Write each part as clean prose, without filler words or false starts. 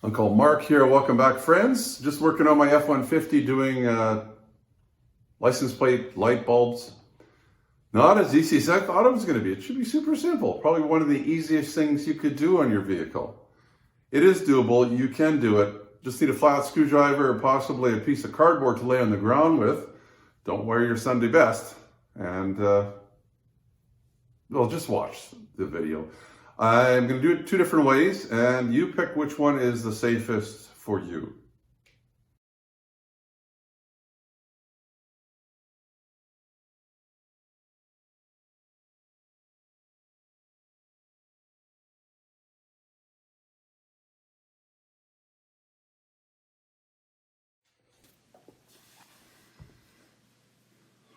Uncle Mark here. Welcome back, friends. Just working on my F-150 doing license plate light bulbs. Not as easy as I thought it was going to be. It should be super simple. Probably one of the easiest things you could do on your vehicle. It is doable. You can do it. Just need a flat screwdriver or possibly a piece of cardboard to lay on the ground with. Don't wear your Sunday best. And, well, just watch the video. I'm going to do it two different ways, and you pick which one is the safest for you.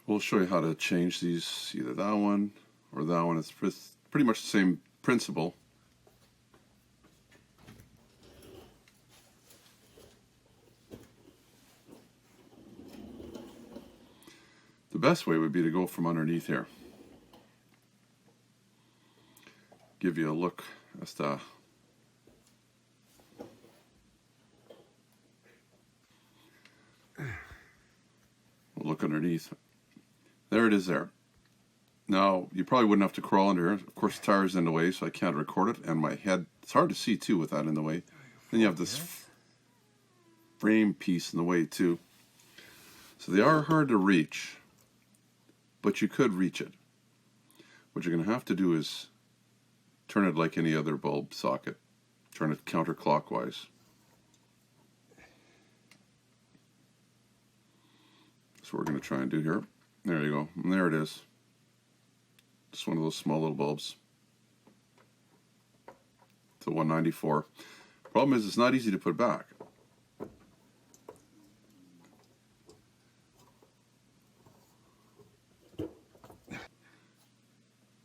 We'll show you how to change these, either that one or that one. It's pretty much the same principle. The best way would be to go from underneath here. Give you a look as to we'll look underneath. There it is there. Now, you probably wouldn't have to crawl under here. Of course, the tire's in the way, so I can't record it. And my head, it's hard to see too with that in the way. Then you have this frame piece in the way too. So they are hard to reach, but you could reach it. What you're going to have to do is turn it like any other bulb socket. Turn it counterclockwise. That's what we're going to try and do here. There you go. And there it is. Just one of those small little bulbs. It's a 194. Problem is, it's not easy to put back.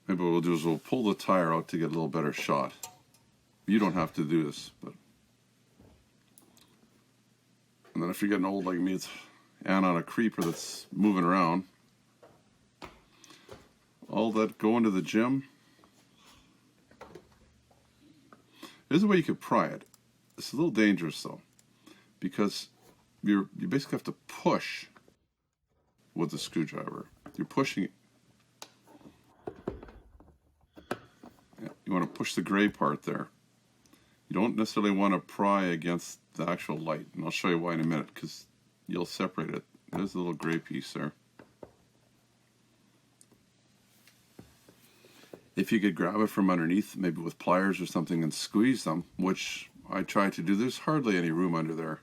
Maybe what we'll do is we'll pull the tire out to get a little better shot. You don't have to do this, but. And then if you're getting old like me, it's and on a creeper that's moving around. All that going to the gym. There's a way you could pry it. It's a little dangerous though, because you basically have to push with the screwdriver. You're pushing it. Yeah, you want to push the gray part there. You don't necessarily want to pry against the actual light, and I'll show you why in a minute, because you'll separate it. There's a little gray piece there. If you could grab it from underneath, maybe with pliers or something, and squeeze them, which I tried to do, there's hardly any room under there.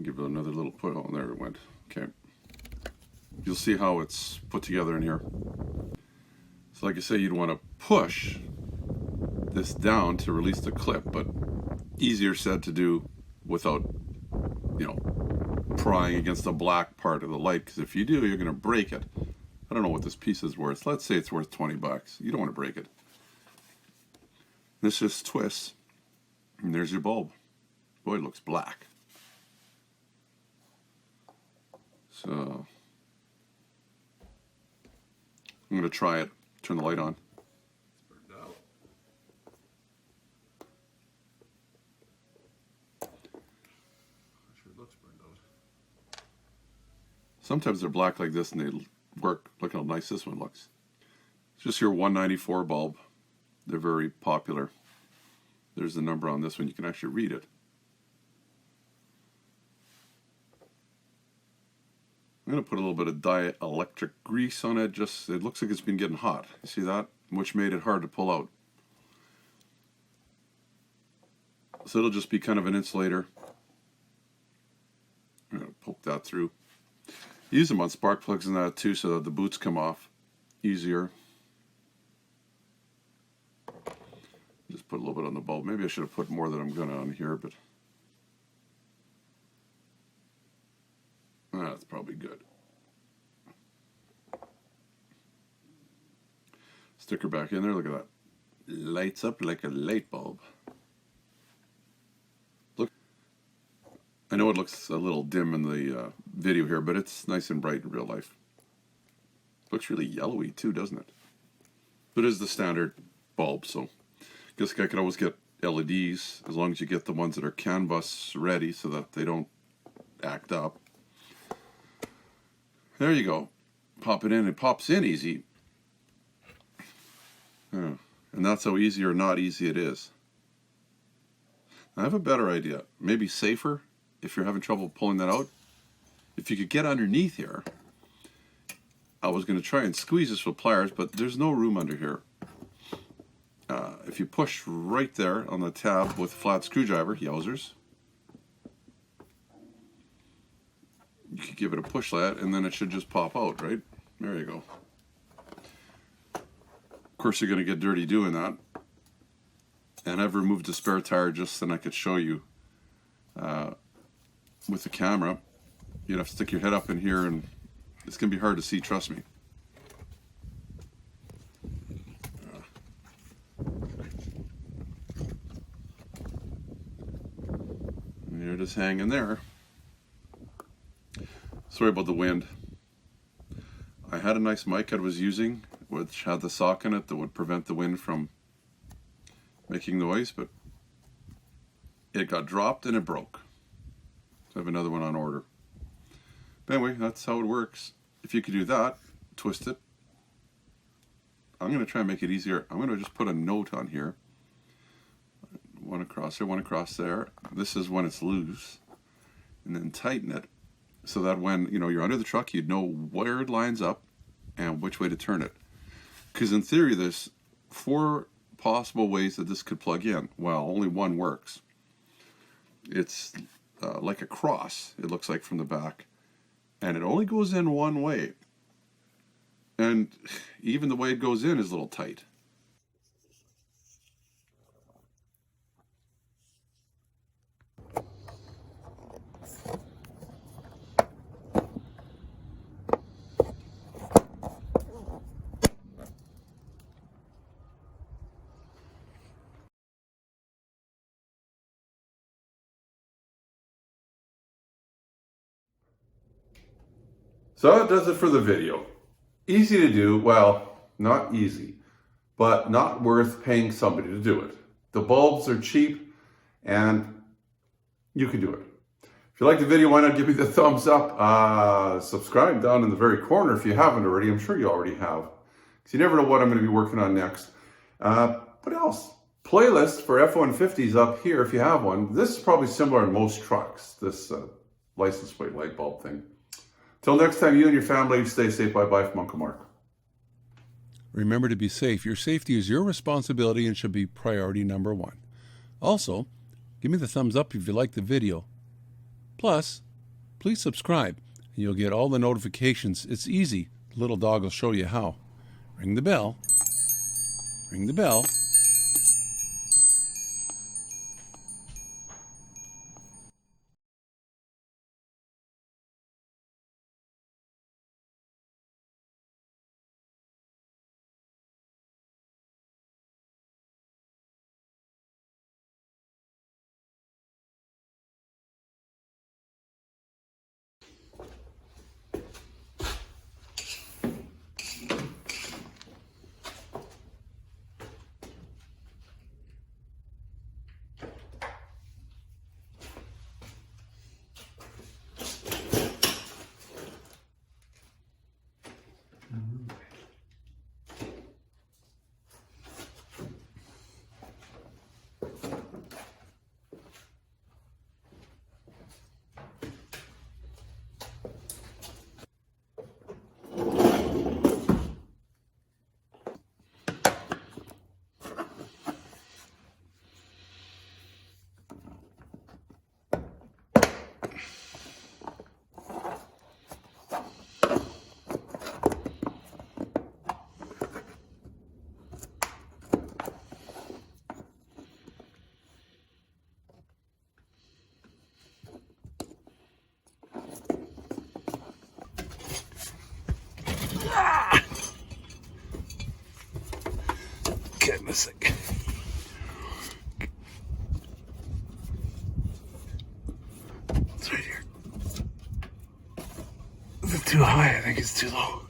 Give it another little put. Oh, there it went. Okay. You'll see how it's put together in here. So like I say, you'd want to push this down to release the clip, but easier said to do without, you know, prying against the black part of the light, because if you do, you're going to break it. I don't know what this piece is worth. Let's say it's worth 20 bucks. You don't want to break it. This just twists, and there's your bulb. Boy, it looks black. So I'm going to try it. Turn the light on. Sometimes they're black like this and they work. Look how nice this one looks. It's just your 194 bulb. They're very popular. There's the number on this one. You can actually read it. I'm going to put a little bit of dielectric grease on it. Just, it looks like it's been getting hot. You see that? Which made it hard to pull out. So it'll just be kind of an insulator. I'm going to poke that through. Use them on spark plugs and that too, so that the boots come off easier. Just put a little bit on the bulb. Maybe I should have put more than I'm gonna on here, but that's probably good. Sticker back in there. Look at that. Lights up like a light bulb. I know it looks a little dim in the video here, but it's nice and bright in real life. Looks really yellowy too, doesn't it? But it is the standard bulbs, so I guess I could always get LEDs as long as you get the ones that are CAN bus ready so that they don't act up. There you go. Pop it in. It pops in easy. Yeah. And that's how easy or not easy it is. I have a better idea. Maybe safer if you're having trouble pulling that out. If you could get underneath here, I was going to try and squeeze this with pliers, but there's no room under here. If you push right there on the tab with a flat screwdriver, yowzers, you could give it a push like that, and then it should just pop out, right? There you go. Of course, you're going to get dirty doing that. And I've removed the spare tire just so I could show you with the camera. You'd have to stick your head up in here, and it's going to be hard to see, trust me. And you're just hanging there. Sorry about the wind. I had a nice mic I was using, which had the sock in it that would prevent the wind from making noise, but it got dropped and it broke. So I have another one on order. But anyway, that's how it works. If you could do that, twist it. I'm going to try and make it easier. I'm going to just put a note on here. One across there, one across there. This is when it's loose. And then tighten it so that when you're under the truck, you'd know where it lines up and which way to turn it. Because in theory, there's 4 possible ways that this could plug in. Well, only one works. It's like a cross, it looks like from the back. And it only goes in one way. And even the way it goes in is a little tight. So that does it for the video. Easy to do, well, not easy, but not worth paying somebody to do it. The bulbs are cheap and you can do it. If you like the video, why not give me the thumbs up? Subscribe down in the very corner if you haven't already. I'm sure you already have, because you never know what I'm going to be working on next. What else? Playlist for F150s up here if you have one. This is probably similar in most trucks, this license plate light bulb thing. Till next time, you and your family stay safe. Bye-bye from Uncle Mark. Remember to be safe. Your safety is your responsibility and should be priority number 1. Also, give me the thumbs up if you like the video. Plus, please subscribe and you'll get all the notifications. It's easy. The little dog will show you how. Ring the bell. Ring the bell. Goodness. It's right here. Is it too high? I think it's too low.